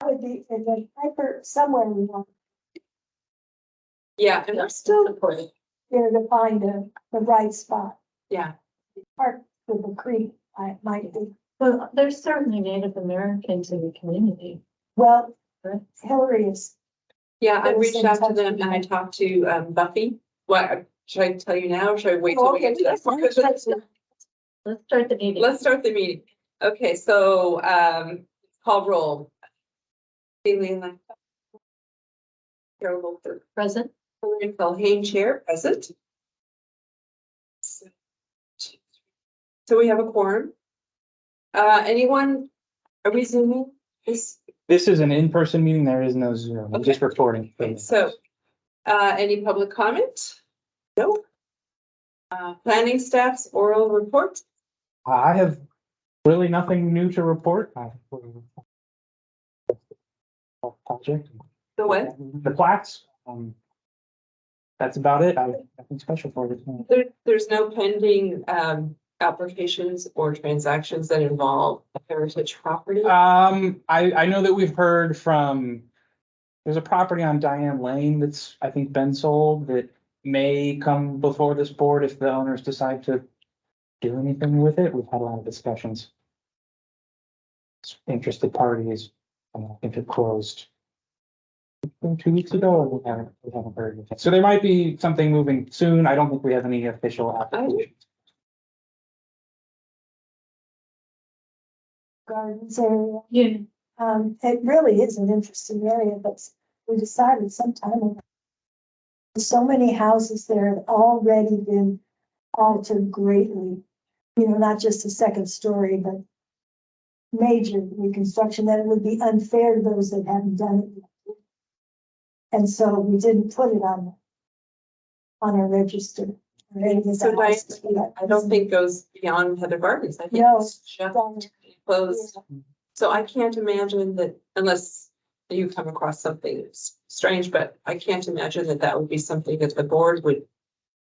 would be in the hyper somewhere we want Yeah, and we're still important. there to find the right spot. Yeah. Park with the creek, I might be. Well, there's certainly Native Americans in the community. Well, Right. Hillary is, Yeah, I There was reached some out to touch them with and I them. talked to Buffy. What, should I tell you now or should I wait till we get to that part? Let's start the meeting. Let's start the meeting. Okay, so call roll. Eileen. Carol Bolter. Present. Hillary Culhane, chair, present. So we have a quorum. Anyone, are we zooming this? This is an in-person meeting. There is no Zoom. I'm just recording. Okay, so, any public comment? No. Planning staff's oral report? I have really nothing new to report. Project. The what? The plats. That's about it. Nothing special for it. There's no pending, applications or transactions that involve a heritage property? I know that we've heard from, there's a property on Diane Lane that's, I think, been sold that may come before this board if the owners decide to do anything with it. We've had a lot of discussions. Interested parties, I think it closed 2 weeks ago, or we haven't heard anything. So there might be something moving soon. I don't think we have any official applications. gardens area. Yeah. It really is an interesting area, but we decided sometime ago. So many houses there have already been altered greatly, you know, not just a second story, but major reconstruction, that it would be unfair to those that haven't done it yet. And so we didn't put it on our register. So I don't think goes beyond Heather Gardens. I think No, it's just closed. So I can't imagine that unless you come across something strange, but I can't imagine that that would be something that the board would.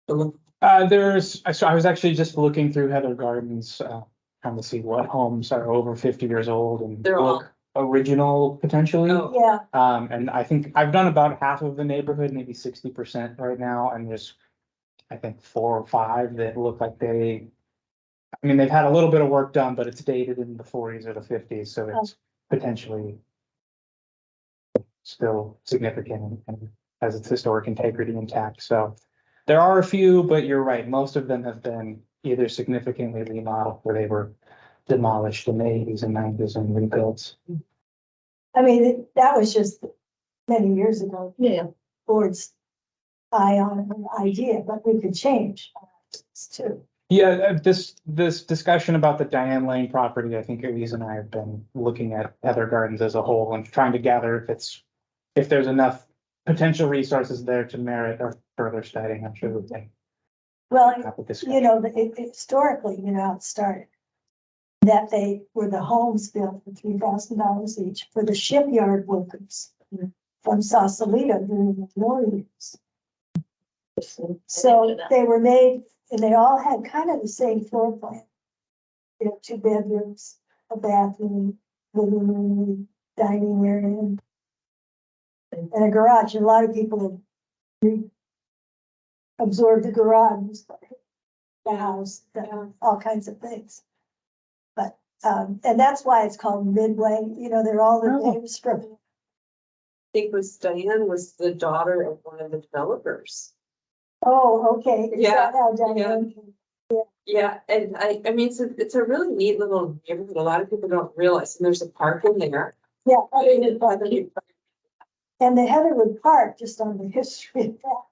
Look. So I was actually just looking through Heather Gardens, trying to see what homes are over 50 years old and They're all- look original potentially. Oh. Yeah, And I think I've done about half of the neighborhood, maybe 60% right now, and there's, I think, 4 or 5 that look like they've had a little bit of work done, but it's dated in the 40s or the 50s, so it's potentially still significant and has its historic integrity intact. So there are a few, but you're right, most of them have been either significantly remodeled or they were demolished in the 80s and 90s and rebuilt. I mean, that was just many years ago, Yeah. board's eye on an idea, but we could change this too. Yeah, this discussion about the Diane Lane property, I think Elise and I have been looking at Heather Gardens as a whole and trying to gather if there's enough potential resources there to merit or further studying. I'm sure we can. Well, have a you discussion. know, historically, you know, how it started. That they were the homes built for $3,000 each for the shipyard workers from Sausalito during the war years. So they were made, and they all had kind of the same floor plan. You know, 2 bedrooms, a bathroom, living room, dining area, and a garage. And a lot of people have absorbed the garage, the house, all kinds of things. But, and that's why it's called Midway. You know, they're all the Oh. names from. I think Diane was the daughter of one of the developers. Oh, okay. Is Yeah, that how Diane came? Yeah, and I mean, it's a really neat little neighborhood. A lot of people don't realize, and there's a park in there. Yeah, and the Heatherwood Park, just on the history of that,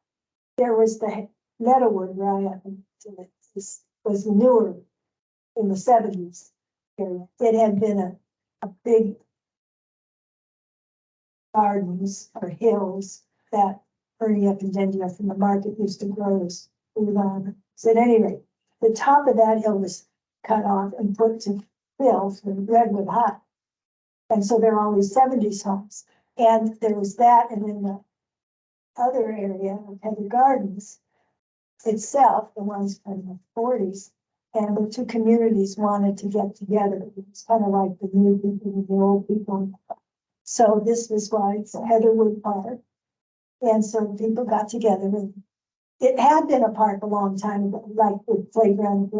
there was the Meadowwood riot, and this was newer in the 70s. It had been a big gardens or hills that Ernie up in Denver from the market used to grow this food on. So at any rate, the top of that hill was cut off and put to fill with redwood high. And so there are all these 70s homes. And there was that, and then the other area of Heather Gardens itself, the ones from the 40s, and the 2 communities wanted to get together. It was kind of like the new people and the old people. So this was why it's Heatherwood Park. And so people got together and it had been a park a long time ago, like with playground.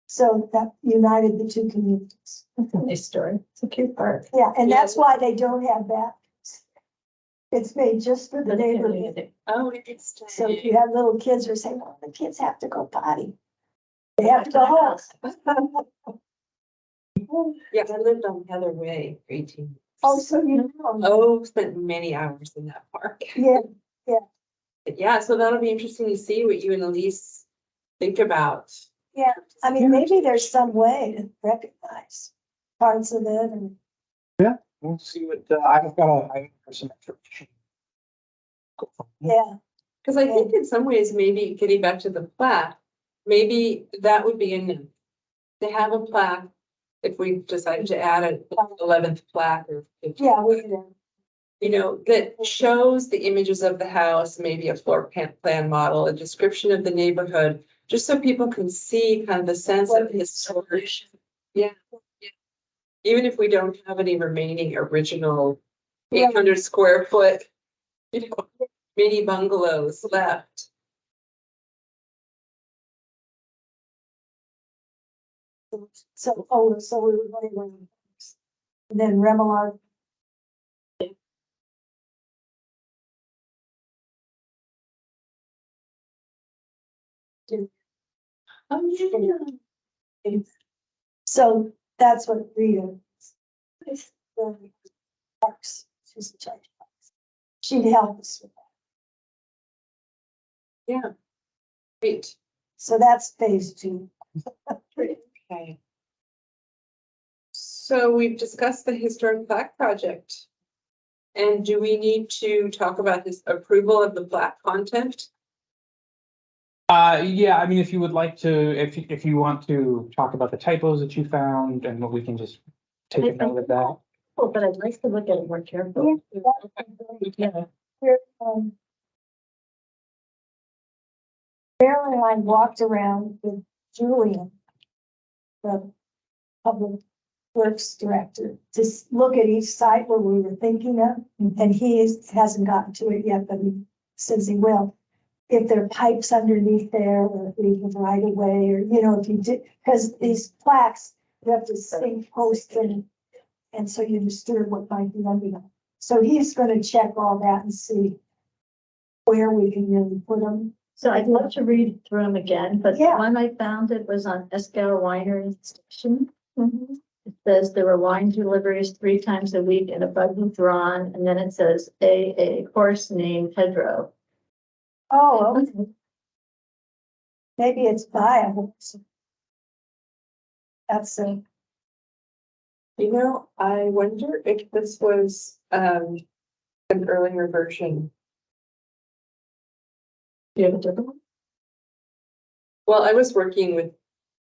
So that united the two communities. That's a nice story. It's a cute park. Yeah, and that's why they don't have that. It's made just for the neighborhood. Oh, interesting. So if you have little kids who are saying, well, the kids have to go potty. They have to go home. Yeah, I lived on Heather Way for 18 years. Oh, so you know. Oh, spent many hours in that park. Yeah, But yeah, so that'll be interesting to see what you and Elise think about. yeah. I mean, maybe there's some way to recognize parts of it and. We'll see what, I've got some information. Yeah, Because I think in some ways, maybe getting back to the plaque, maybe that would be enough. To have a plaque, if we decided to add an 11th plaque or 15th, yeah, we do. you know, that shows the images of the house, maybe a floor plan model, a description of the neighborhood, just so people can see kind of the sense of historic. Yeah. Even if we don't have any remaining original 800 square foot, you know, mini bungalows left. So, so we were going. And then Remillard. Oh, yeah. So that's what Rita. is. Parks, she's in charge of parks. She'd help us with that. Yeah. Great. So that's phase 2. Okay. So we've discussed the historic plaque project. And do we need to talk about this approval of the plaque content? Yeah, I mean, if you would like to, if you want to talk about the typos that you found and what we can just take a note of that. Oh, but I'd like to look at it more carefully. Yeah. Here, Carol and I walked around with Julian, the public works director, to look at each site where we were thinking of, and hasn't gotten to it yet, but he says he will. If there are pipes underneath there, or if we have right away, or, you know, if you did, because these plaques, you have to sink posts in, and so you disturb what might be under them. So he's gonna check all that and see where we can really put them. So I'd love to read through them again, but the Yeah. one I found, it was on Escow Winery Station. It says there were wine deliveries 3 times a week and a buggy drawn, and then it says a horse named Pedro. Oh, okay. Maybe it's viable. That's a, You know, I wonder if this was an earlier version. Do you have a different one? Well, I was working with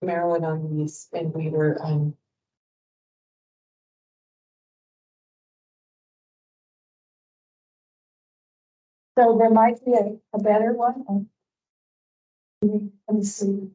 Marilyn on these and we were so there might be a better one. Let me see.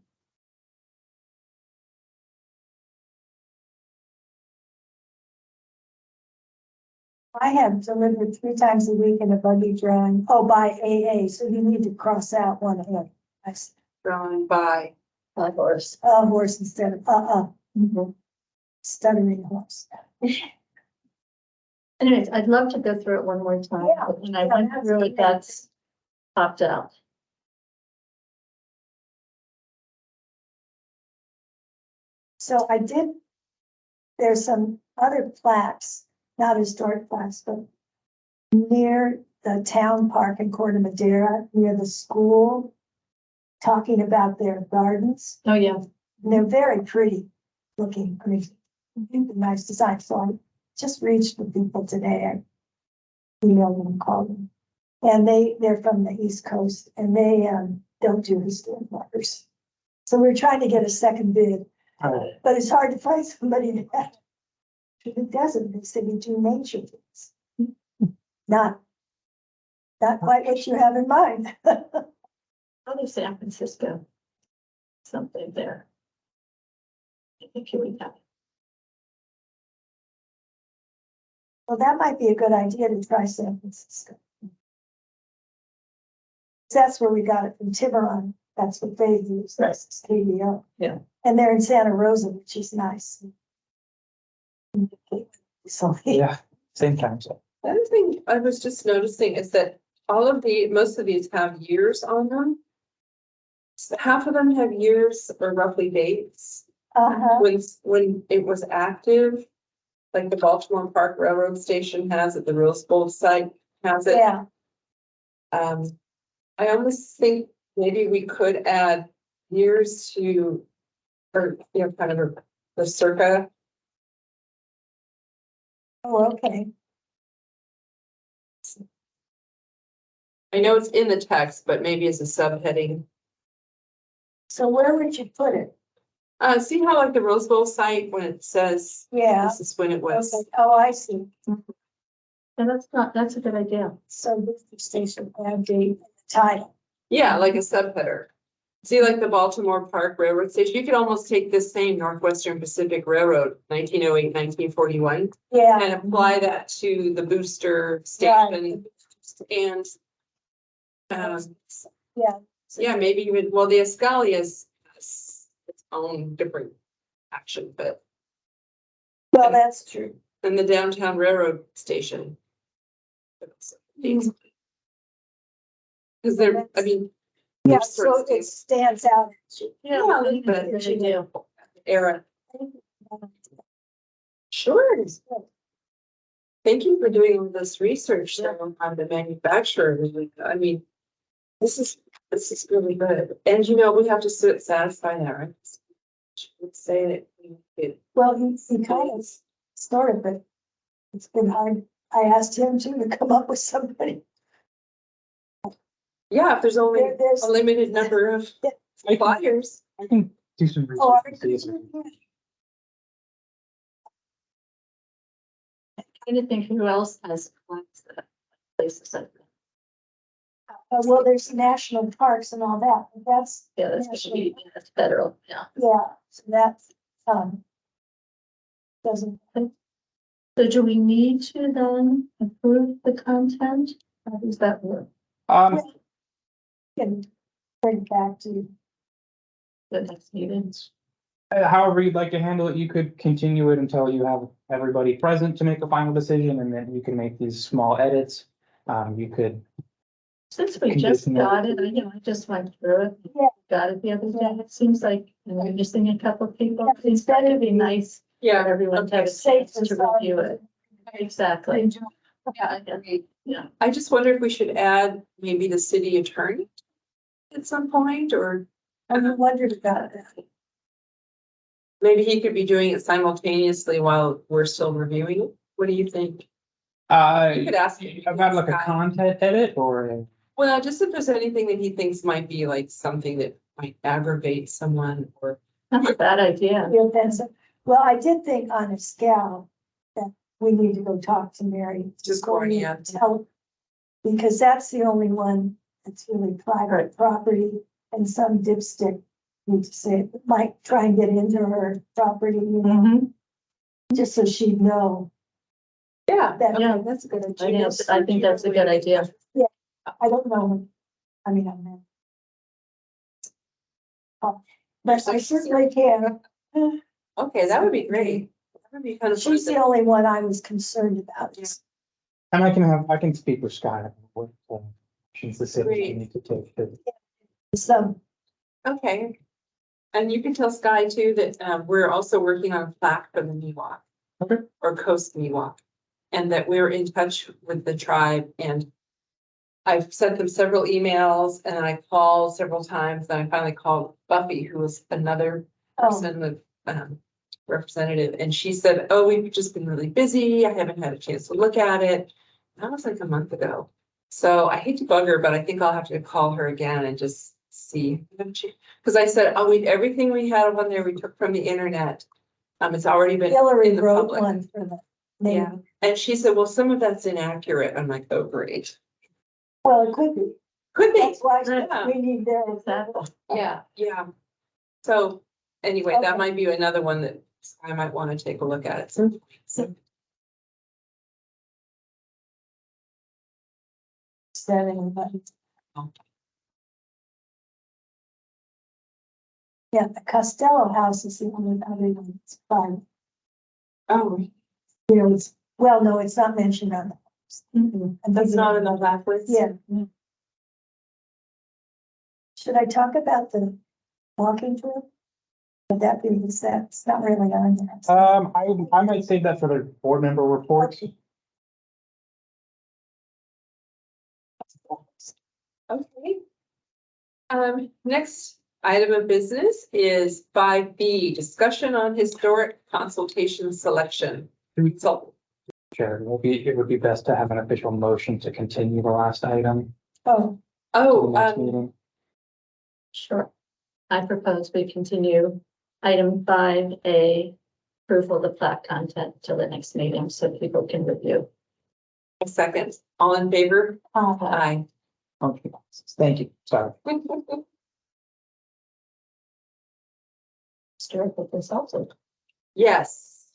I have delivered 3 times a week in a buggy drawing, by AA, so you need to cross out one hand. I said, drawn by. A horse. horse instead of, stuttering horse. Anyways, I'd love to go through it one more time, Yeah, and I yeah, went that's through great. it, that's popped out. So I did, there's some other plaques, not historic plaques, but near the town park in Corte Madera, near the school, talking about their gardens. Oh, yeah. And they're very pretty looking, I mean, nice design. So I just reached the people today. I emailed them and called them. And they're from the East Coast and they don't do historic markers. So we're trying to get a second bid, but it's hard to find somebody that doesn't. They say we do nature things. Not quite what you have in mind. Other San Francisco. Something there. I think here we have. Well, that might be a good idea to try San Francisco. That's where we got it from Tiburon. That's what they use. That's KBO. Yeah. And they're in Santa Rosa, which is nice. So, Yeah, same time zone. The other thing I was just noticing is that most of these have years on them. Half of them have years or roughly dates, uh-huh, when it was active. Like the Baltimore Park Railroad Station has it, the Rose Bowl site has it. yeah, I almost think maybe we could add years to, or, kind of the circa. oh, okay. I know it's in the text, but maybe as a subheading. So where would you put it? See how like the Rose Bowl site, when it says Yeah, this is when it was. okay, oh, I see. And that's a good idea. So this is station, add date, title. Yeah, like a subheader. See, like the Baltimore Park Railroad Station, you could almost take this same Northwestern Pacific Railroad, 1908, 1941, Yeah. and apply that to the booster station and. Yeah. Yeah, maybe even, well, the Escalier has its own different action, but Well, that's true. then the downtown railroad station. Mm. Because they're, I mean. Yeah, they're sort so of it stands out. Yeah, a little bit. Good idea. Era. Sure. Thank you for doing all this research though on the manufacturer. I mean, this is really good. And we have to satisfy that, right? Let's say that it. Well, he kind of started, but it's been hard. I asked him to come up with somebody. Yeah, if there's only There's. a limited number of suppliers. I can do some Oh, research. and see if I can- Trying to think who else has places like that. Well, there's national parks and all that, but that's, Yeah, that's federal, yeah. yeah, so that's, doesn't, So do we need to then approve the content? How does that work? can bring it back to, The next meeting? However you'd like to handle it, you could continue it until you have everybody present to make a final decision, and then you can make these small edits. You could, Since we just Conditional. got it, I just went through it. Yeah. Got it the other day. It seems like we're missing a couple of people. Yeah, it's better It'd be to be- nice for Yeah, everyone to have a Safe chance and to sound. review it. Exactly. yeah, I agree. Yeah. I just wonder if we should add maybe the city attorney at some point, or I wondered about that. maybe he could be doing it simultaneously while we're still reviewing it. What do you think? You could ask him. about like a content edit or, Well, just if there's anything that he thinks might be like something that might aggravate someone or. Not a bad idea. Feel offensive. Well, I did think on a scale that we need to go talk to Mary. Just go in Corny, and Tell, because that's the only one that's really private property, and some dipstick needs to say, it might try and get into her property, Mhm. just so she'd know. Yeah, That- Yeah. that's a good I idea. think that's a good idea. I don't know, I mean, I'm not. Oh, but I certainly can. Okay, that would be great. That would be kind of. She's the only one I was concerned about. and I can speak with Scott. What actions the city need to take to. So, Okay. And you can tell Sky too that we're also working on a plaque for the Miwok. Okay. Or Coast Miwok. And that we're in touch with the tribe, and I've sent them several emails and I called several times, and I finally called Buffy, who was another person with representative, and she said, oh, we've just been really busy. I haven't had a chance to look at it. That was like a month ago. So I hate to bug her, but I think I'll have to call her again and just see. Because I said, oh, everything we had on there, we took from the internet. It's already been Hillary in the wrote public. one for the Yeah. name. And she said, well, some of that's inaccurate. I'm like, oh, great. Well, it could be. Could be. That's why Yeah. we need their. Exactly. Yeah, yeah. So anyway, that Okay. might be another one that I might want to take a look at. So said anybody. Yeah, the Costello house is the only other one that's private. Oh, You know, it's, well, no, it's not mentioned on the. And that's not in the backwoods? Yeah. Should I talk about the walking tour? Would that be, it's not really on there. I might save that for the board member reports. Okay. Next item of business is 5B, discussion on historic consultation selection. So, Chair, it would be best to have an official motion to continue the last item Oh, to the next meeting. Sure. I propose we continue item 5A, approval of the plat content till the next meeting so people can review. a second, all in favor? uh, Aye. Okay, thank you, sorry. Historical consultant. Yes.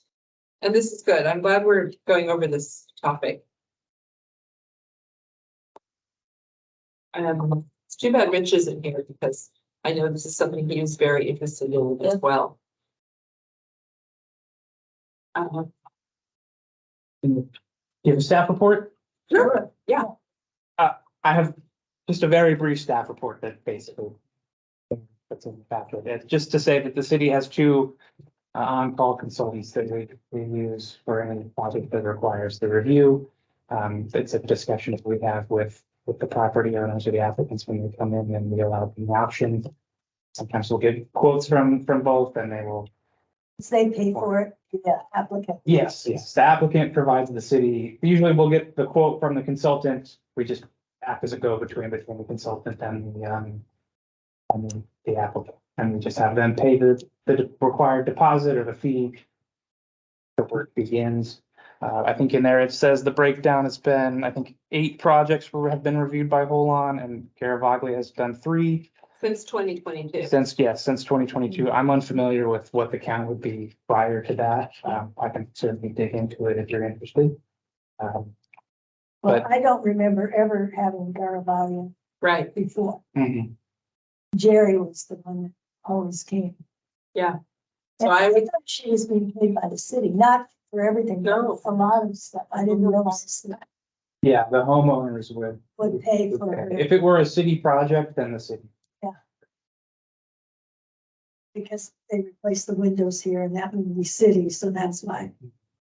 And this is good. I'm glad we're going over this topic. It's too bad Rich isn't here because I know this is something he is very interested in as well. Do you have a staff report? Sure, yeah. I have just a very brief staff report that basically. That's in the packet. It's just to say that the city has two on-call consultants that we use for any project that requires the review. It's a discussion that we have with the property owners or the applicants when they come in, and we allow them the option. Sometimes we'll get quotes from both, and they will. they pay for it, yeah, applicant. Yes, the applicant provides the city. Usually we'll get the quote from the consultant. We just act as a go-between between the consultant and the applicant. And we just have them pay the required deposit or the fee. The work begins. I think in there it says the breakdown has been, I think 8 projects have been reviewed by Holon, and Garavaglia has done 3. Since 2022. Since 2022. I'm unfamiliar with what the count would be prior to that. I can certainly dig into it if you're interested. Well, But- I don't remember ever having Garavaglia Right, before. Mhm. Jerry was the one that always came. yeah. And So I would, thought she was being paid by the city, not for everything. No. A lot of stuff. I didn't realize that Yeah, the homeowners would pay would for pay. it If it were a city project, then the city. because they replaced the windows here and that would be city, so that's why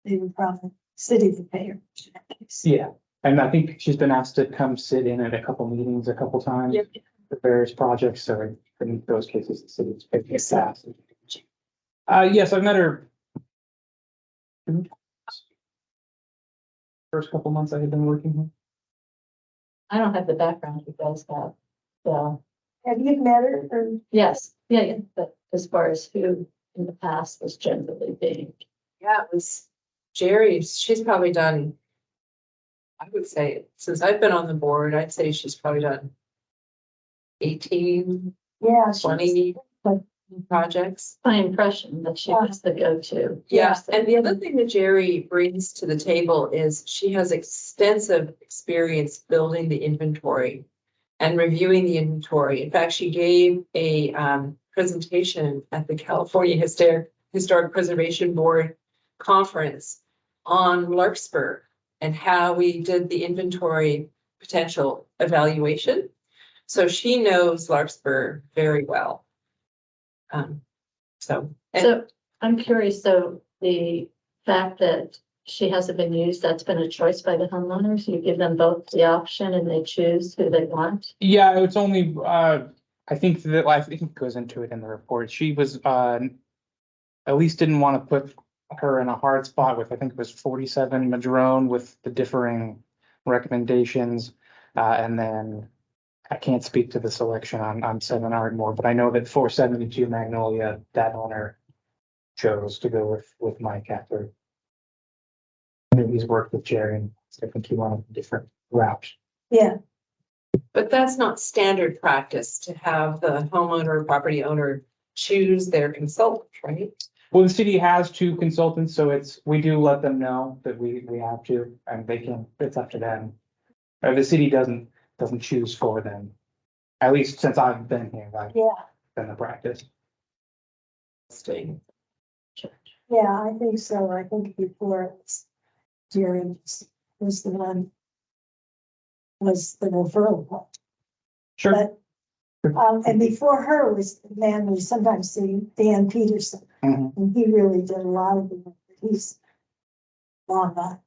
they would probably, city would pay her. in that case. Yeah, and I think she's been asked to come sit in at a couple meetings a couple times. Yep. For various projects, so in those cases, the city's paid for Yes, that. Yes, I've met her. First couple months I had been working here. I don't have the background you guys have. So, Have you met her or? yes, yeah, but as far as who in the past was generally being. yeah, it was Jerry, she's probably done. I would say, since I've been on the board, I'd say she's probably done 18, Yeah. 20 but- projects. My impression that she was the go-to. Yeah, and the other thing that Jerry brings to the table is she has extensive experience building the inventory and reviewing the inventory. In fact, she gave a presentation at the California Historic Preservation Board conference on Larkspur and how we did the inventory potential evaluation. So she knows Larkspur very well. So I'm curious, so the fact that she hasn't been used, that's been a choice by the homeowners? You give them both the option and they choose who they want? Yeah, it's only, I think it goes into it in the report. She was, at least didn't want to put her in a hard spot with, I think it was 47 Madrone with the differing recommendations. And then I can't speak to the selection on 7 Ardmore, but I know that 472 Magnolia, that owner chose to go with Mike after. He's worked with Jerry, and I think he wanted a different route. Yeah, but that's not standard practice to have the homeowner or property owner choose their consultant, right? Well, the city has 2 consultants, so we do let them know that we have to, and they can, it's up to them. The city doesn't doesn't choose for them. At least since I've been here, that's Yeah, been the practice. Interesting. yeah, I think so. I think before it was Jerry was the one, was the referral one. Sure. But, and before her was the man we sometimes see, Dan Peterson, Mhm. and he really did a lot of the work. He's long gone.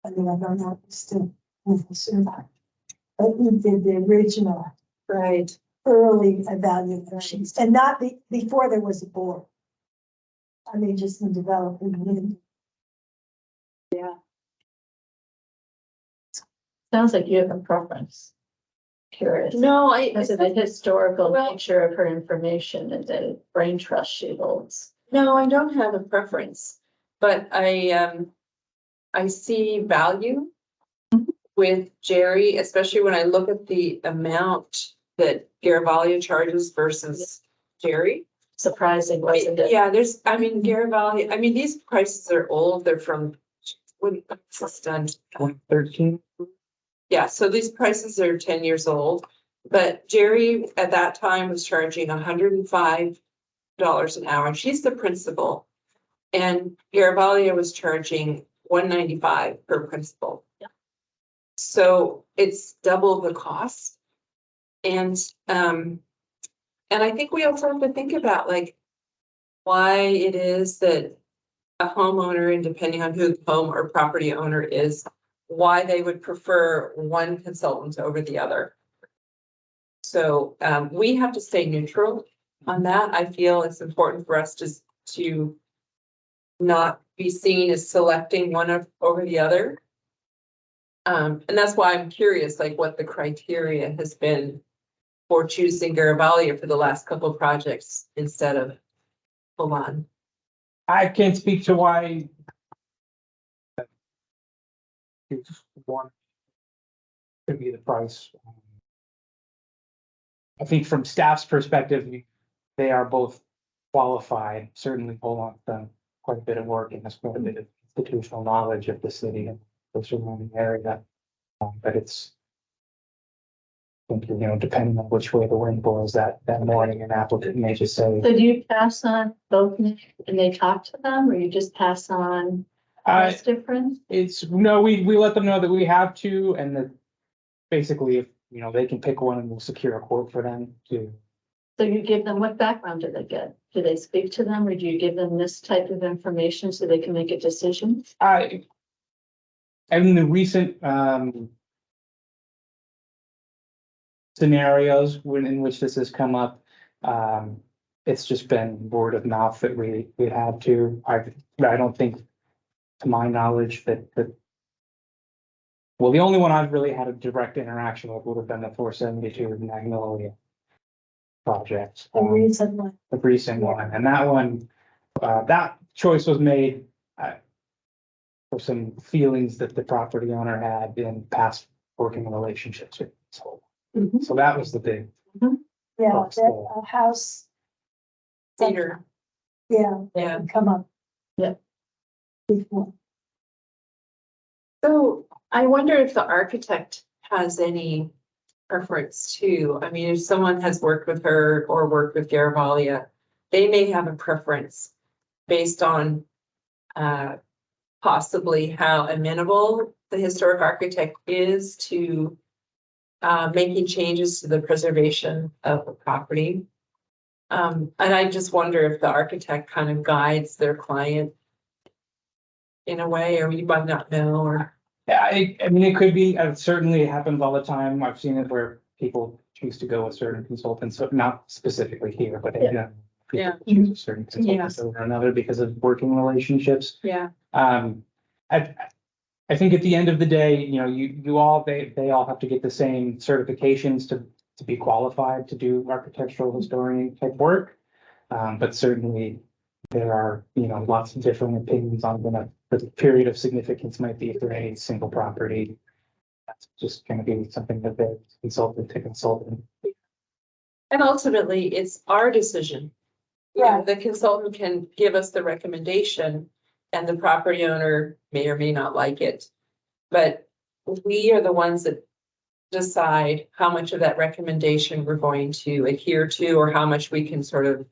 I mean, I don't know if he's still with us or not. But he did the original Right. early evaluations, and not before there was a board. I mean, just in developing. Sounds like you have a preference. Curious. No, Because of the historical Well- nature of her information and the brain trust she holds. no, I don't have a preference, but I see value with Jerry, especially when I look at the amount that Garavaglia charges versus Jerry. Surprising, wasn't it? Yeah, I mean, Garavaglia, I mean, these prices are old, they're from, when this done. 2013. Yeah, so these prices are 10 years old, but Jerry at that time was charging $105 an hour, and she's the principal. And Garavaglia was charging $195 per principal. Yeah. So it's double the cost. And I think we also have to think about like why it is that a homeowner, and depending on who the home or property owner is, why they would prefer one consultant over the other. So we have to stay neutral on that. I feel it's important for us to not be seen as selecting one over the other. And that's why I'm curious, like what the criteria has been for choosing Garavaglia for the last couple of projects instead of Milan. I can't speak to why. One could be the price. I think from staff's perspective, they are both qualified, certainly Poland's done quite a bit of work and has quite a bit of institutional knowledge of the city and the surrounding area. But it's, I think, depending on which way the wind blows that morning, an applicant may just say, So do you pass on both names and they talk to them, or you just pass on price difference? no, we let them know that we have to, and that basically if, they can pick one and we'll secure a quote for them to. So you give them, what background do they get? Do they speak to them, or do you give them this type of information so they can make a decision? And in the recent, scenarios in which this has come up, it's just been word of mouth that we had to. I don't think, to my knowledge, that well, the only one I've really had a direct interaction with would have been the 472 Magnolia project. The reason why. The recent one, and that one, that choice was made for some feelings that the property owner had in past working relationships with. So that was the big. Yeah, Box that there. a house, Theater, yeah, yeah. would come up. Yeah. Before. So I wonder if the architect has any preference too. I mean, if someone has worked with her or worked with Garavaglia, they may have a preference based on possibly how amenable the historic architect is to making changes to the preservation of the property. And I just wonder if the architect kind of guides their client in a way, or you might not know, or. Yeah, I mean, it could be, certainly it happens all the time. I've seen it where people choose to go with certain consultants, so not specifically here, but Yeah. people Yeah. choose a certain consultants over another because of working relationships. Yeah. I think at the end of the day, they all have to get the same certifications to be qualified to do architectural historian type work. But certainly there are, lots of different opinions on what the period of significance might be for any single property. That's just gonna be something that they consultant to consultant. And ultimately, it's our decision. Right. The consultant can give us the recommendation and the property owner may or may not like it. But we are the ones that decide how much of that recommendation we're going to adhere to, or how much we can sort of,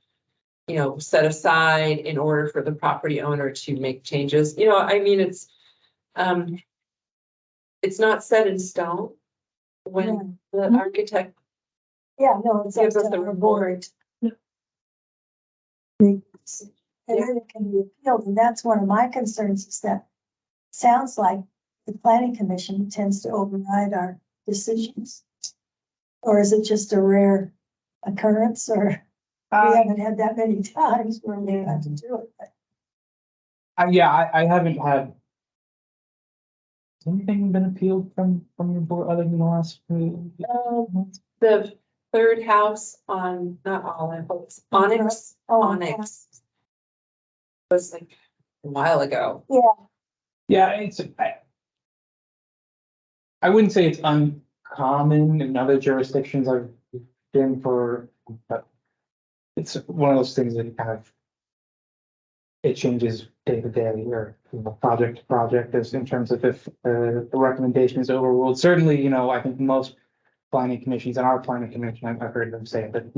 set aside in order for the property owner to make changes. I mean, it's not set in stone when the architect Yeah, no, it's up gives us to the our report. board. And then it can be appealed, and that's one of my concerns, is that sounds like the planning commission tends to override our decisions. Or is it just a rare occurrence, or we haven't had that many times where we had to do it, but I haven't had. Has anything been appealed from your board other than the last? The third house on, not Olive, but it's Onyx, Oh, Onyx. Was like a while ago. Yeah, I wouldn't say it's uncommon in other jurisdictions I've been for, but it's one of those things that kind of it changes day to day or project to project as in terms of if the recommendation is overruled. Certainly, I think most planning commissions and our planning commission, I've heard them say that,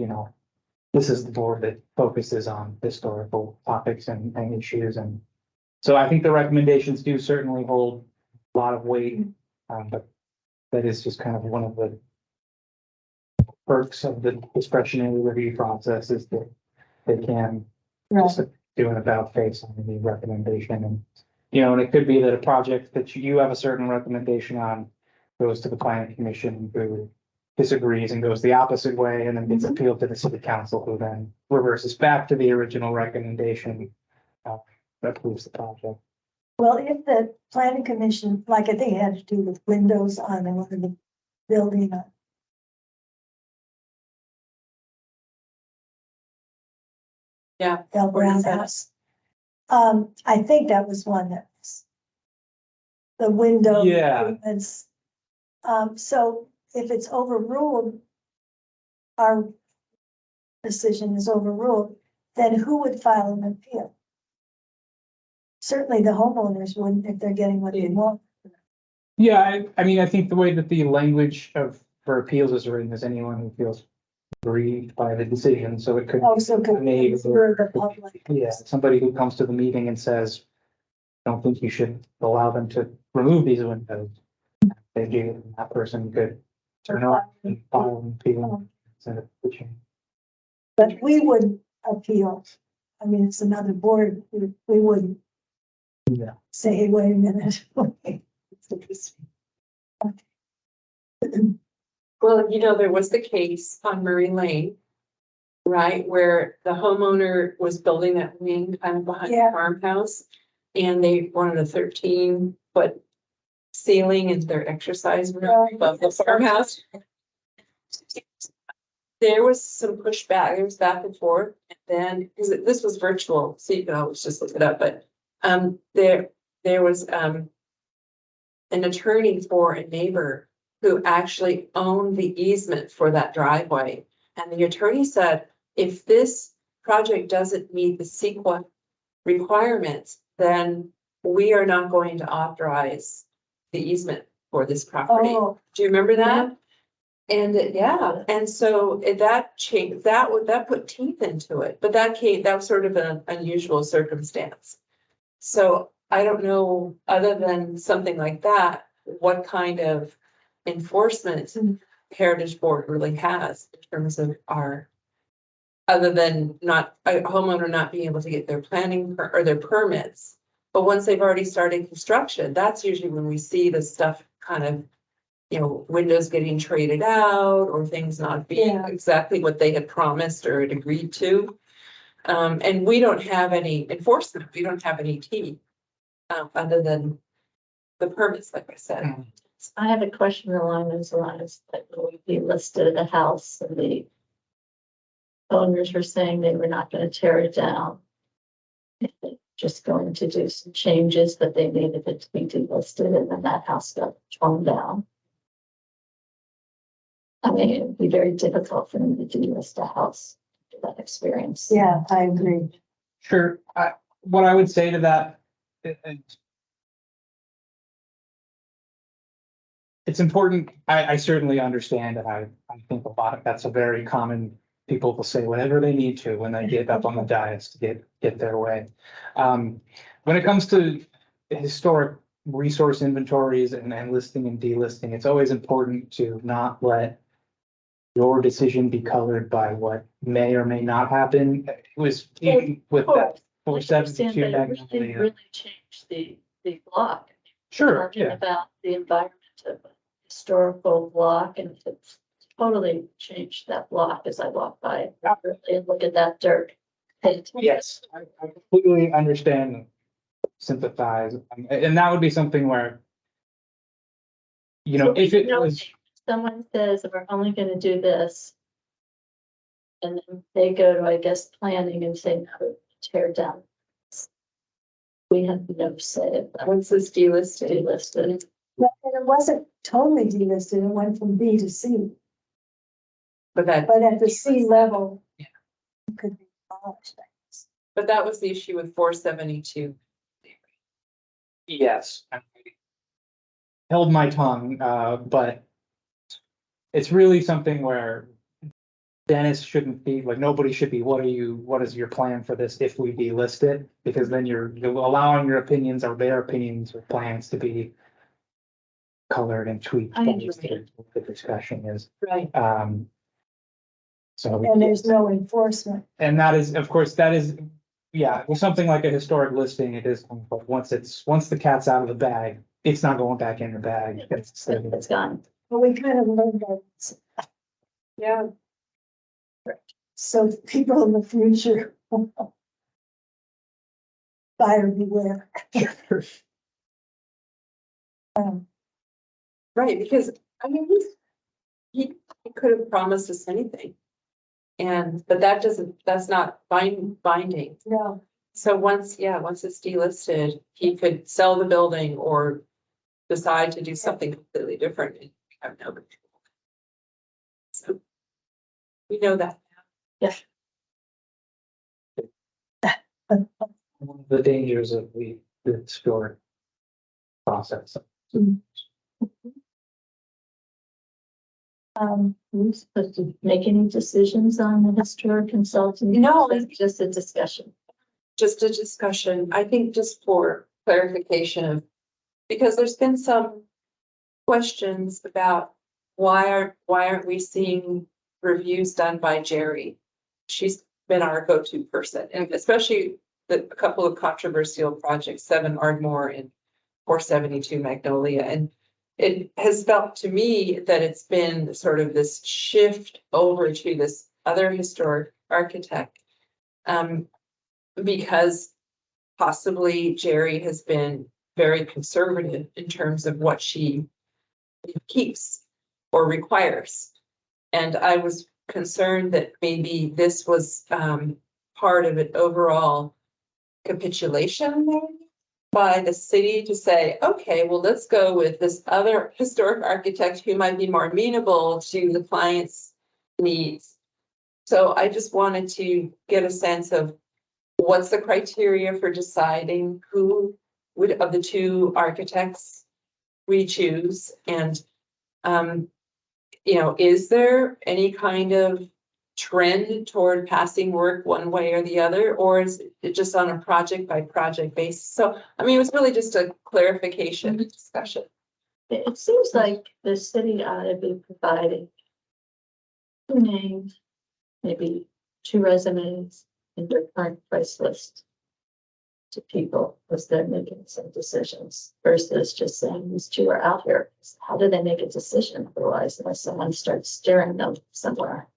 this is the board that focuses on historical topics and issues. And so I think the recommendations do certainly hold a lot of weight. But that is just kind of one of the perks of the discretionary review process is that they can just do an about face on the recommendation. And, and it could be that a project that you have a certain recommendation on goes to the planning commission who disagrees and goes the opposite way and then gets appealed to the city council, who then reverses back to the original recommendation that approves the project. well, if the planning commission, like I think it had to do with windows on one of the building. Yeah. El Where is Brown that? House. I think that was one that was the window Yeah. improvements. So if it's overruled, our decision is overruled, then who would file an appeal? Certainly the homeowners wouldn't if they're getting what they want. Yeah, I mean, I think the way that the language for appeals is written is anyone who feels aggrieved by the decision, so it could. Oh, so could Maybe. for the public. Yeah, somebody who comes to the meeting and says, I don't think you should allow them to remove these windows. They do, that person could turn around and file an appeal. Send it to the chain. But we wouldn't appeal. I mean, it's another board. We wouldn't. Yeah. Say, hey, wait a minute. It's interesting. Well, there was the case on Murray Lane, right, where the homeowner was building that wing kind of behind the Yeah. farmhouse. And they wanted a 13-foot ceiling in their exercise room Right. above the farmhouse. There was some pushback, there was back and forth, and then, because this was virtual, so you can always just look it up, but there was an attorney for a neighbor who actually owned the easement for that driveway. And the attorney said, if this project doesn't meet the CEQA requirements, then we are not going to authorize the easement for this property. Oh, Do you remember that? And and so that changed, that put teeth into it, but that was sort of an unusual circumstance. So I don't know, other than something like that, what kind of enforcement Heritage Board really has in terms of other than not, a homeowner not being able to get their planning or their permits. But once they've already started construction, that's usually when we see the stuff kind of, windows getting traded out or things not being exactly what they had promised or had agreed to. And we don't have any enforcement, we don't have any teeth, other than the permits, like I said. I have a question along those lines, that we listed a house and the owners were saying they were not going to tear it down. Just going to do some changes that they needed it to be delisted, and then that house got torn down. I mean, it'd be very difficult for them to delist a house after that experience. yeah, I agree. Sure, what I would say to that, it's important. I certainly understand, and I think a lot of that's a very common. People will say whatever they need to when they get up on the dais to get their way. When it comes to historic resource inventories and listing and delisting, it's always important to not let your decision be colored by what may or may not happen. It was even with that I four understand, seventy-two but it really, Magnolia. really changed the block. Sure, Talking yeah, about the environment of a historical block, and it's totally changed that block as I walk by regularly and look at that dirt pit. yes, I completely understand, and sympathize, and that would be something where, you know, So we if it know was, someone says we're only gonna do this. And then they go to, I guess, planning and say, no, tear down. We have no say of that. Once it's delisted, Delisted. Well, and it wasn't totally delisted, it went from B to C, but that, but at the C level. Yeah. It could be demolished. but that was the issue with 472. yes. I held my tongue, but it's really something where Dennis shouldn't be, like, nobody should be, what is your plan for this if we delist it? Because then you're allowing your opinions or their opinions or plans to be colored and tweaked. I based agree. on what the discussion is. Right. So. And there's no enforcement. And that is, of course, that is, yeah, with something like a historic listing, it is, but once the cat's out of the bag, it's not going back in the bag. It's gone. But we kind of learned that, Yeah, so people in the future. Buyer beware. right, because, I mean, he could have promised us anything. But that's not binding. No, So once it's delisted, he could sell the building or decide to do something completely different and we have no control. So we know that. One of the dangers of the historic process. We're supposed to make any decisions on the historic consultant? No. It's just a discussion. Just a discussion, I think just for clarification of, because there's been some questions about why aren't we seeing reviews done by Jerry? She's been our go-to person, and especially a couple of controversial projects, 7 Ardmore and 472 Magnolia. And it has felt to me that it's been sort of this shift over to this other historic architect. Because possibly Jerry has been very conservative in terms of what she keeps or requires. And I was concerned that maybe this was part of an overall capitulation by the city to say, okay, well, let's go with this other historic architect who might be more amenable to the client's needs. So I just wanted to get a sense of what's the criteria for deciding who would of the 2 architects we choose, and is there any kind of trend toward passing work one way or the other, or is it just on a project by project basis? So I mean, it was really just a clarification discussion. It seems like the city ought to be providing 2 names, maybe 2 resumes in their current price list to people as they're making some decisions versus just saying these 2 are out here. How do they make a decision otherwise unless someone starts steering them somewhere?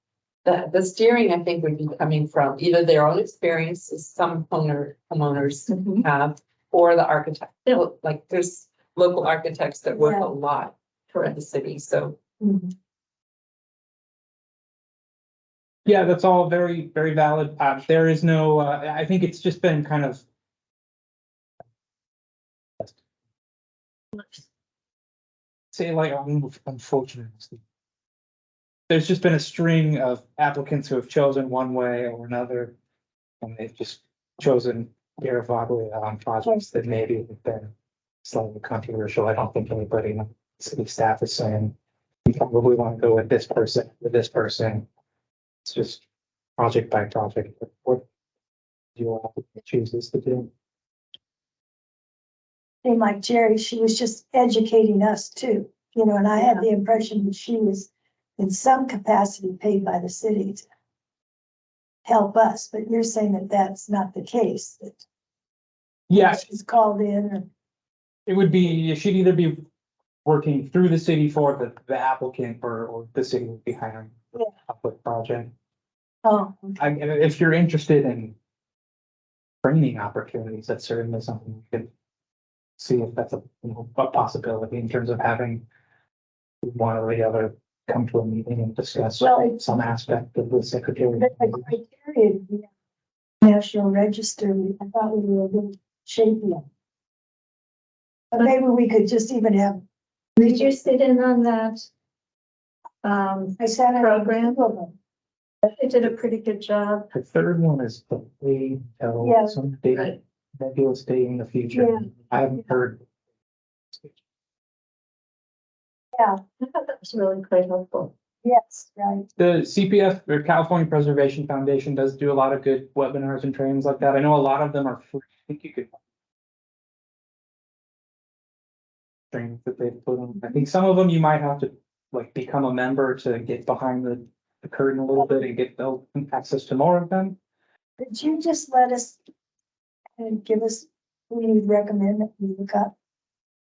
The steering, I think, would be coming from either their own experiences, some homeowners have, or the architect. Like there's local architects that work Yeah. a lot for the city, so. Yeah, that's all very, very valid. There is no, I think it's just been kind of. Say like, unfortunately. There's just been a string of applicants who have chosen one way or another. And they've just chosen irrevocably on projects that maybe have been slightly controversial. I don't think anybody city staff is saying, you probably want to go with this person, with this person. It's just project by project, what you all chooses to do. Seemed like Jerry, she was just educating us too, and I had the impression that she was in some capacity paid by the city to help us, but you're saying that that's not the case, that Yeah, she's called in or, it would be, she'd either be working through the city for the applicant or the city would be hiring for a public project. oh, And if you're interested in training opportunities, that's certainly something you could see if that's a possibility in terms of having one or the other come to a meeting and discuss Well, some aspect of the secretary. the criteria to be a National Register, I thought we were a little shaky on. But maybe we could just even have. Did you sit in on that? I sat in Program? two of them. They did a pretty good job. The third one is the way till Yeah. some date, Right. nebulous date in the future. Yeah. I haven't heard. I thought that was really quite helpful. Yes, right. The CPF or California Preservation Foundation does do a lot of good webinars and trainings like that. I know a lot of them are free. I think you could. Trainings that they've put on. I think some of them you might have to like become a member to get behind the curtain a little bit and get access to more of them. Could you just let us and give us who you'd recommend that we look up?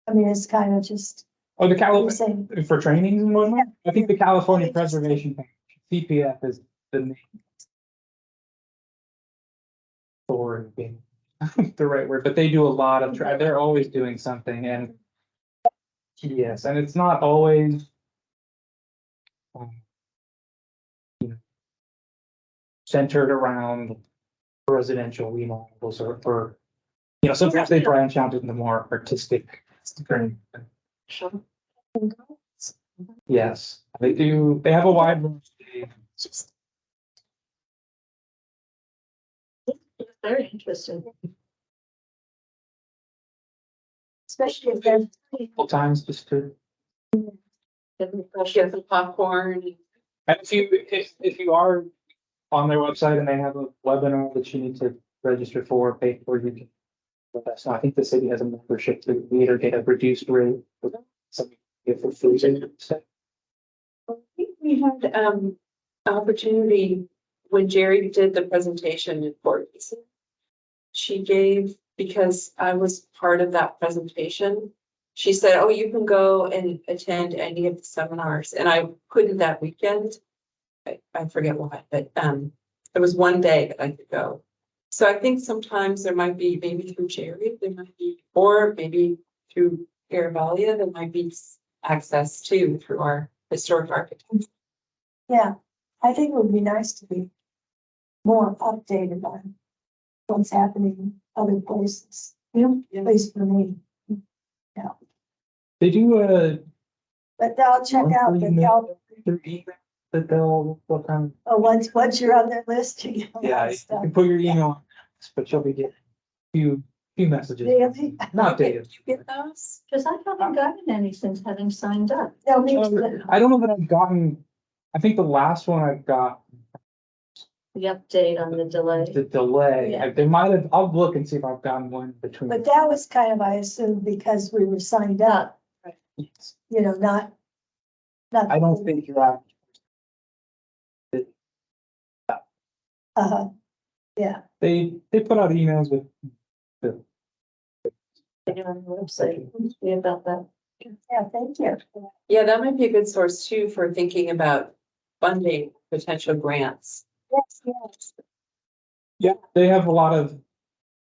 I mean, it's kind of just, Oh, the you're California saying, for trainings and whatnot. I think the California Yeah. Preservation Foundation, CPF is the name. For being the right word, but they do a lot of they're always doing something and yes, and it's not always um, you know, centered around residential remodels or sometimes they branch out into more artistic. Yes, they do. They have a wide variety. It's very interesting. especially if they're, Couple times just to. Good refresh. Get the popcorn. And if you are on their website and they have a webinar that you need to register for, pay for, you can. So I think the city has a membership to either get a reduced rate or something for free. I think we had opportunity when Jerry did the presentation in Fort Mason. She gave, because I was part of that presentation, she said, oh, you can go and attend any of the seminars, and I couldn't that weekend. I forget why, but there was one day that I could go. So I think sometimes there might be, maybe through Jerry, there might be, or maybe through Garavalia, there might be access to through our historic architects. yeah, I think it would be nice to be more updated on what's happening in other places, at least for me. They do But I'll check out the, their email that they'll kind once you're on their list, you get a of, lot yeah, of you stuff. can put your email on, but you'll be getting few messages. Daily. Not daily. Did you get those? Because I haven't gotten any since having signed up. No, me too. I don't know that I've gotten, I think the last one I got, The update on the delay. the delay, Yeah. they might have, I'll look and see if I've gotten one between. But that was kind of, I assume, because we were signed up, Yes. not. I don't think you're out. Yeah, They put out emails with the, On the website, see about that. yeah, thank you. Yeah, that might be a good source too for thinking about funding potential grants. Yes, yes. yeah, they have a lot of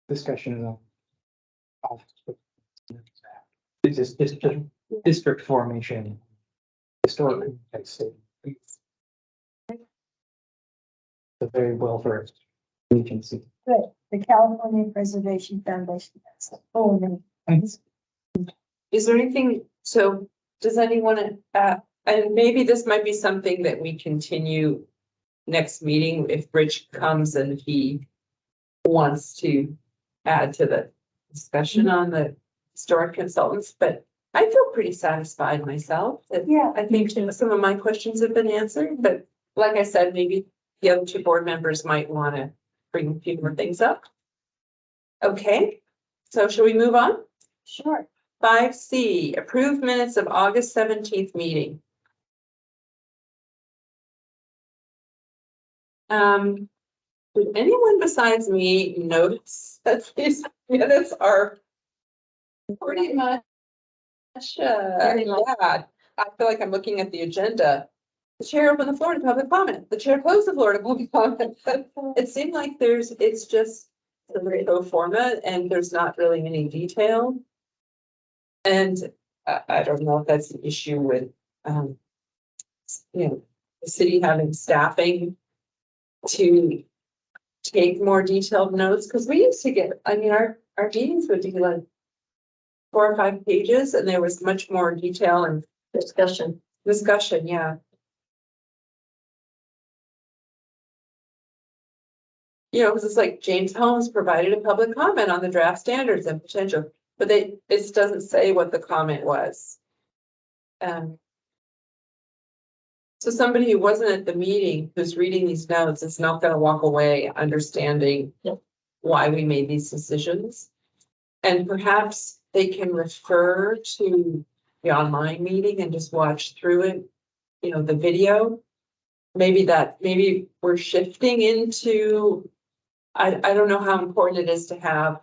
discussions on. It's just district formation. Historic. It's a very well-versed agency. Good. The California Preservation Foundation, that's the full name. Is there anything, so does anyone, and maybe this might be something that we continue next meeting if Rich comes and he wants to add to the discussion on the historic consultants, but I feel pretty satisfied myself. Yeah, I think some of my questions have been answered, but like I said, maybe the other two board members might want to bring a few more things up. Okay, so shall we move on? sure. 5C, approved minutes of August 17th meeting. Did anyone besides me notice that these minutes are pretty much, Very long. yeah, I feel like I'm looking at the agenda. The chair opened the floor to public comment. The chair closed the floor to public comment. It seemed like it's just a very pro forma and there's not really any detail. And I don't know if that's an issue with, the city having staffing to take more detailed notes, because we used to get, I mean, our meetings would be like 4 or 5 pages and there was much more detail and Discussion. yeah. Because it's like James Holmes provided a public comment on the draft standards and potential, but it doesn't say what the comment was. So somebody who wasn't at the meeting, who's reading these notes, is not gonna walk away understanding Yep. why we made these decisions. And perhaps they can refer to the online meeting and just watch through it, the video. Maybe we're shifting into, I don't know how important it is to have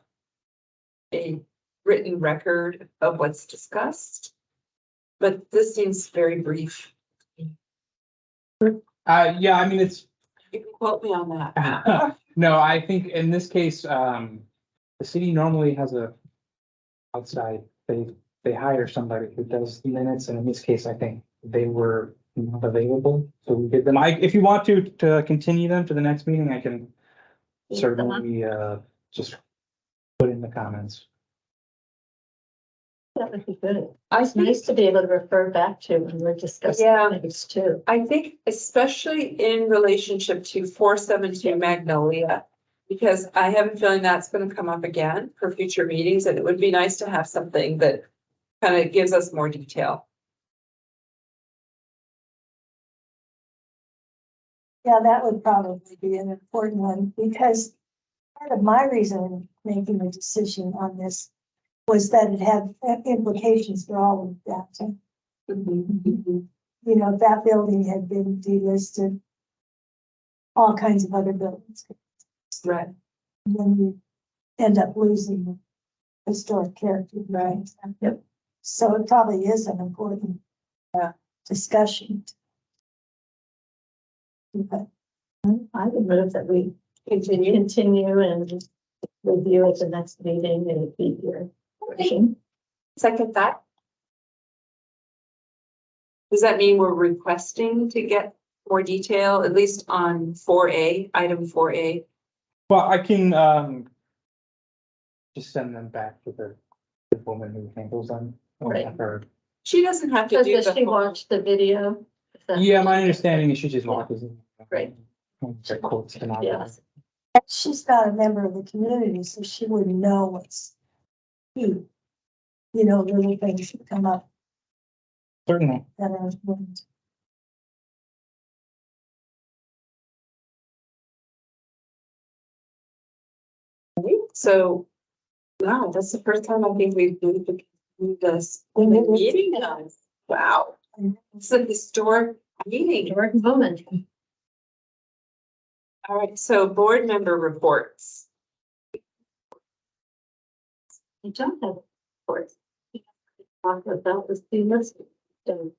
a written record of what's discussed, but this seems very brief. Yeah, I mean, it's, You can quote me on that. no, I think in this case, the city normally has a outside, they hire somebody who does the minutes, and in this case, I think they were not available, so we did them. If you want to continue them to the next meeting, I can certainly, just put in the comments. That would be good. I It's nice to be able to refer back to when we're discussing Yeah. things too. I think especially in relationship to 472 Magnolia, because I have a feeling that's gonna come up again for future meetings, and it would be nice to have something that kind of gives us more detail. Yeah, that would probably be an important one, because part of my reason in making a decision on this was that it had implications for all of downtown. That building had been delisted. All kinds of other buildings. Right. And then you end up losing historic character. Right. Yep. So it probably is an important discussion. But I would move that we Continue. continue and review at the next meeting and be your version. Second that. Does that mean we're requesting to get more detail, at least on 4A, item 4A? Well, I can, just send them back to the woman who handles them. Right. Or- She doesn't have to do Does the she whole. watch the video? Is that- Yeah, my understanding is she just watches. them. Right. The quotes and all Yeah. that. she's not a member of the community, so she wouldn't know what's key. Little things that come up Certainly. that are important. So, wow, that's the first time I think we've moved this meeting done. Wow, it's a historic meeting. Historic moment. All right, so board member reports. I don't have reports. Talk about the students. And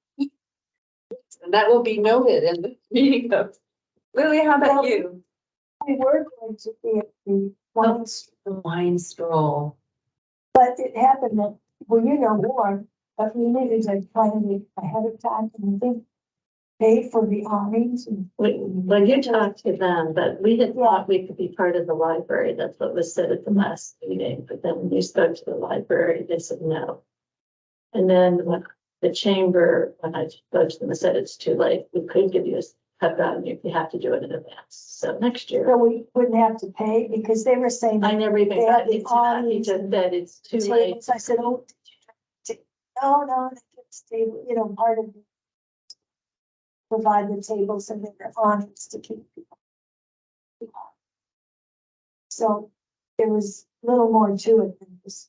that will be noted in the meeting notes. Lily, how about you? We were going to be at the once, The wine stroll. but it happened that, well, more, but we needed to plan it ahead of time, and I think pay for the awnings and. Well, you talked to them, but we had thought we could be part of the library. That's what was said at the last meeting. But then when you spoke to the library, they said no. And then when the chamber, when I spoke to them, I said it's too late. We could give you a cut down if you have to do it in advance. So next year. So we wouldn't have to pay, because they were saying. I never even They got had the into that. He awnings just said it's too late. tables. I said, oh, No, they just table, part of it. Provide the tables and their awnings to keep people. So there was a little more to it than just.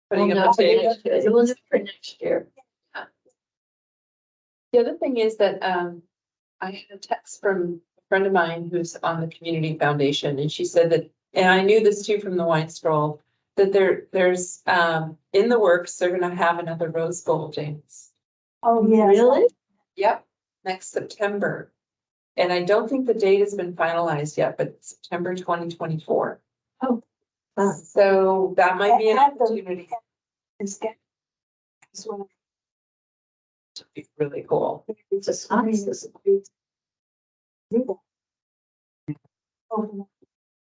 Putting We'll up know a for table. next year. We'll know for next year. The other thing is that, I had a text from a friend of mine who's on the community foundation, and she said that, and I knew this too from the wine stroll, that there's, in the works, they're gonna have another Rose Bowl dance. Oh, yes. Really? Yep, next September. And I don't think the date has been finalized yet, but September 2024. Oh. So that might be an At the- opportunity It's get. It's one of to be really cool. the just nice. Do that. Oh,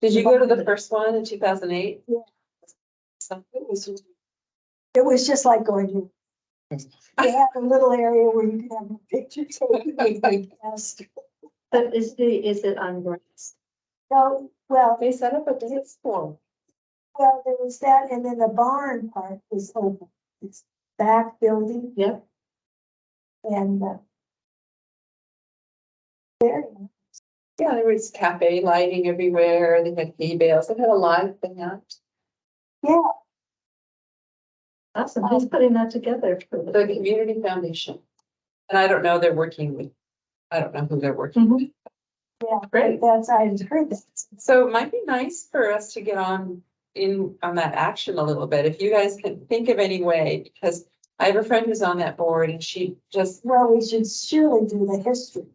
Did you go to the first one in 2008? Yeah. So, it was just like going to. They have a little area where you can have a picture taken with the guest. But is it on grass? No, well, they set up a dance floor. there was that, and then the barn part is open. It's back building Yep. and, very nice. Yeah, there was cafe lighting everywhere. They had hay bales. They had a live band. Yeah, Awesome. Who's putting that together for The the? community foundation. And I don't know, they're working with, I don't know who they're working with. yeah, Great. that's, I had heard that. So it might be nice for us to get on that action a little bit. If you guys can think of any way, because I have a friend who's on that board and she just, Well, we should surely do the history.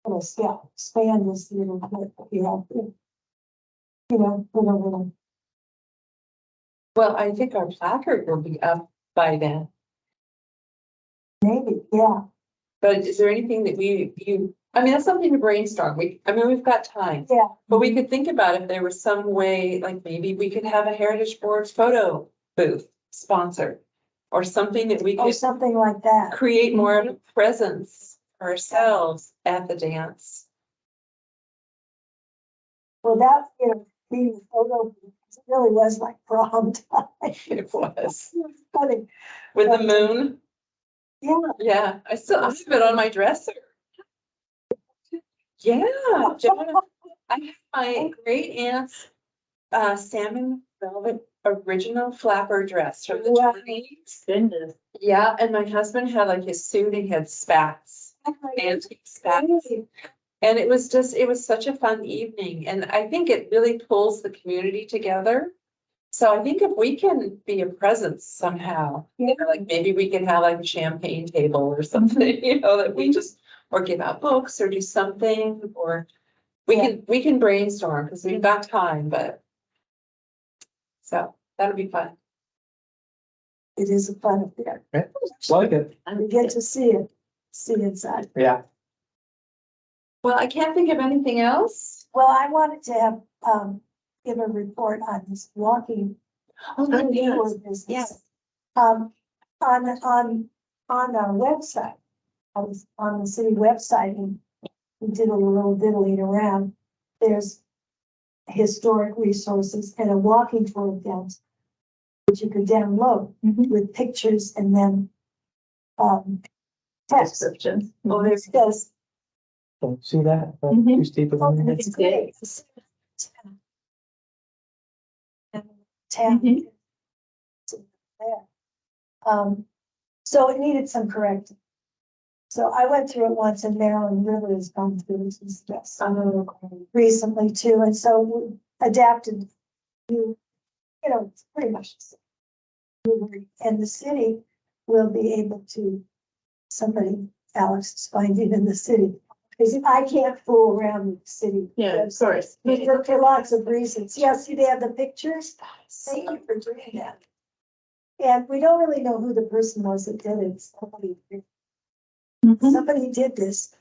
Let's, yeah, expand this little bit, put a little, well, I think our placard will be up by then. maybe, yeah, But is there anything that I mean, that's something to brainstorm. We've got time. yeah. But we could think about if there was some way, like maybe we could have a Heritage Board photo booth sponsored. Or something that we Or could something like that. create more of a presence for ourselves at the dance. Well, that, being a photo, it really was like prom time. It was. It was funny, With the moon. yeah. Yeah, I have it on my dresser. Yeah, Joanna, I have my great aunt's salmon velvet original flapper dress from the Wow. 20s. Goodness. Yeah, and my husband had like his suit, he had spats, antique spats. And it was such a fun evening, and I think it really pulls the community together. So I think if we can be a presence somehow, like maybe we can have like a champagne table or something, that we just, or give out books or do something, or we can brainstorm, because we've got time, but. So that'll be fun. It is a fun affair. Like it, You get to see inside. yeah. Well, I can't think of anything else. Well, I wanted to have, give a report on this walking. tour business. Yes. On our website, I was on the city website and we did a little diddling around. There's historic resources and a walking tour event, which you could download with pictures and then, text. Description. Oh, there's this. Don't see that. Mhm. Too steep of Oh, a- and it's great. And town. Mhm. There. So it needed some correcting. So I went through it once and Marilyn River has gone through some stuff recently too, and so we adapted. It's pretty much the same. And the city will be able to, Alex is finding in the city, because I can't fool around with the city. Yeah, of course. For lots of reasons. Yeah, see, they have the pictures. Thank you for doing that. And we don't really know who the person was that did it. Mhm. Somebody did this.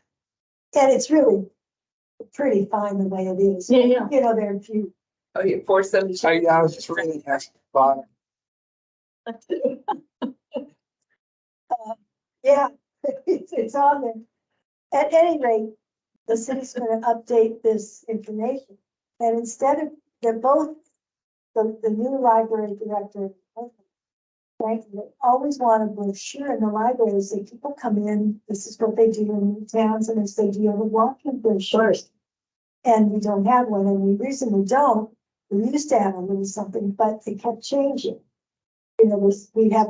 And it's really pretty fine the way it is. Yeah. There are a few. Oh, yeah, 472. I was just reading that. Bottom. Yeah, it's on there. At any rate, the city's gonna update this information. And instead of, they're both, the new library director Right, they always want a brochure in the libraries, say people come in, this is what they do in the towns, and they say, do you have a walking brochure? And we don't have one, and the reason we don't, we used to have a little something, but they kept changing. You know, we have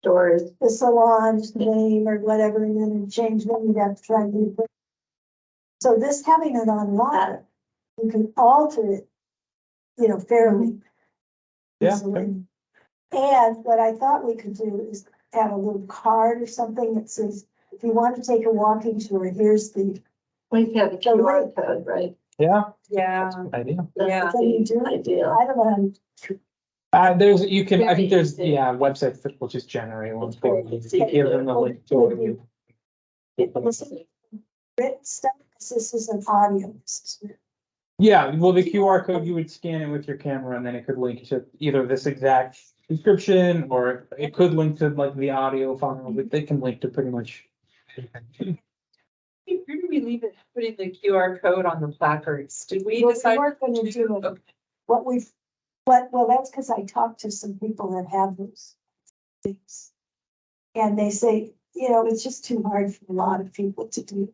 Doors. the salon's name or whatever, and then it changed, then you'd have to try and do it. So this, having it online, you can alter it, you know, fairly. Yeah. easily. And what I thought we could do is have a little card or something that says, if you want to take a walking tour, here's the. We have a QR code, right? Yeah. Yeah, That's a good idea. Yeah. Can you do it? Ideal. I don't know. There's, you can, I think Very there's, easy. yeah, websites that will just generate one. It's very easy to Give do. them the link to it. You- Written stuff, 'cause this is an audio. This is- Yeah, well, the QR code, you would scan it with your camera and then it could link to either this exact description or it could link to like the audio file, but they can link to pretty much. anything. where do we leave it, putting the QR code on the placards? Did we Well, we decide? weren't gonna do it. Okay. What we've, well, that's because I talked to some people that have those things. And they say, you know, it's just too hard for a lot of people to do.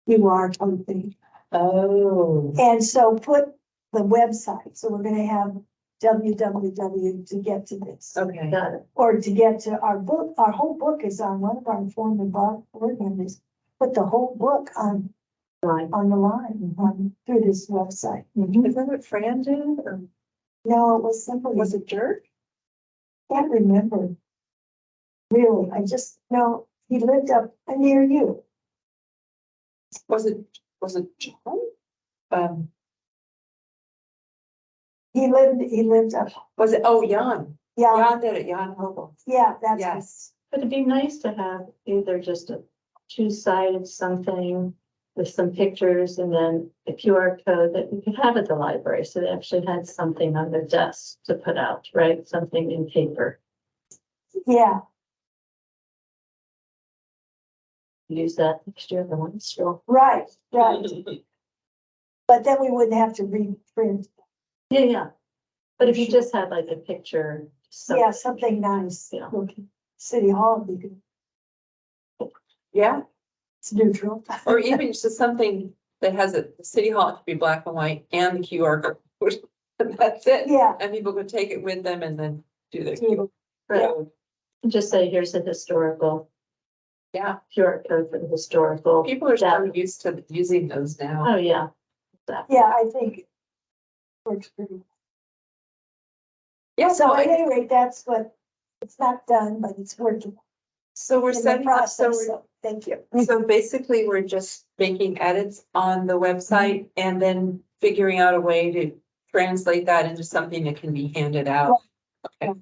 You are something. Oh. And so put the website, so we're gonna have www to get to this. Okay, Got it. Or to get to our book, our whole book is on one of our former board members. Put the whole book on Fine. the line, through this website. Mhm. is that what Fran did, or No, it was somebody. was it Dirk? Can't remember. Really, I just know he lived up near you. Was it John? Um, He lived up, was it, oh, Jan, yeah, Jan did it, Jan Hobel, yeah, that's. yes. But it'd be nice to have either just a two-sided something with some pictures and then a QR code that you could have at the library. So they actually had something on their desk to put out, right? Something in paper. Yeah, Use that next year, the one still. right, right. But then we wouldn't have to reprint, Yeah, yeah. But if you just had like a picture. yeah, something nice. Yeah. looking. City Hall, you could, Yeah, it's neutral. or even just something that has the city hall, it could be black and white and the QR code. That's it. Yeah. And people could take it with them and then do their Yeah. QR code. Just say, here's a historical Yeah, QR code for the historical. people are so that- used to using those now. Oh, yeah. Exactly. Yeah, I think. it works pretty. Yeah, So so at I, any rate, that's what, it's not done, but it's working so we're in the setting up, so process, we're so thank you. so basically, we're just making edits on the website and then figuring out a way to translate that into something that can be handed out. Okay,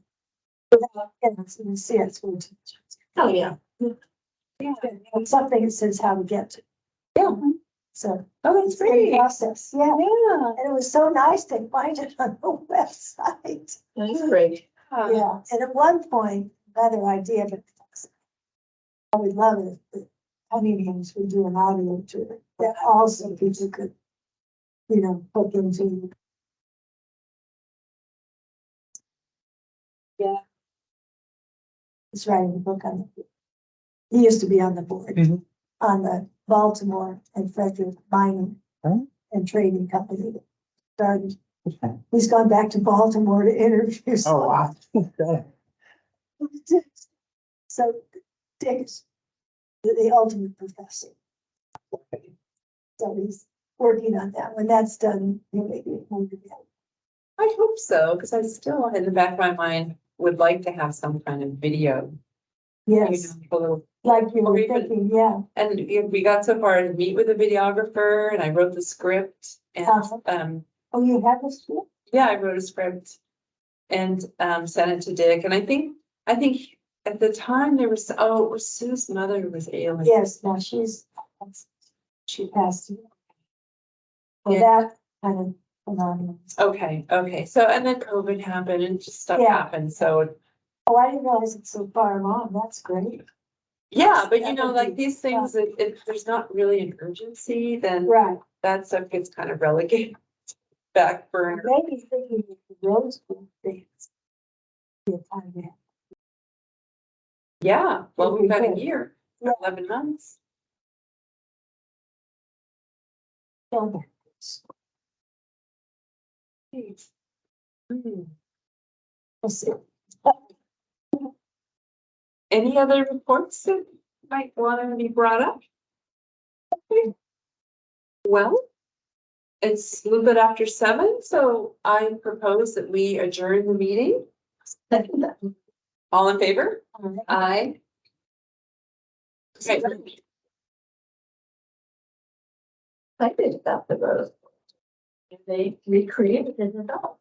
Yes, you see, it's going to. Oh, yeah. yeah, And something that says how to get to, yeah, so. oh, that's It's a great great. process, yeah, Yeah. and it was so nice to find it on the website. That's great. Yeah, and at one point, another idea, but I would love it, if Huntington's would do an audio tour, that also people could, you know, hook into. Yeah. He's writing a book on it. He used to be on the board, Mhm. on the Baltimore and Frederick Mining Oh. and Trading Company that started. Okay. He's gone back to Baltimore to interview. Oh, wow. Okay. So Dick is the ultimate professor. So he's working on that. When that's done, he'll make it home again. I hope so, because I still, in the back of my mind, would like to have some kind of video. Yes, A little, like you Or were even- thinking, yeah. and we got so far to meet with a videographer and I wrote the script and, Uh-huh. Oh, you have this too? yeah, I wrote a script. And, sent it to Dick, and I think at the time there was, oh, it was Sue's mother who was ailing. Yes, now she passed. away. Well, Yeah. that kind of phenomenon. Okay, so, and then COVID happened and just stuff Yeah. happened, so, Oh, I didn't realize it's so far along. That's great. yeah, but you That know, would like be these things, if there's not really an urgency, then Right. that stuff gets kind of relegated back burner. Maybe thinking of the roads. Things. Be a time to Yeah, well, we've got a Good. year, Yeah. 11 months. Yeah. Hmm. We'll see. Any other reports that might want to be brought up? Okay. Well, it's a little bit after 7, so I propose that we adjourn the meeting. Second that. All in favor? Aye. Okay. Excited about the rose. They recreated it all.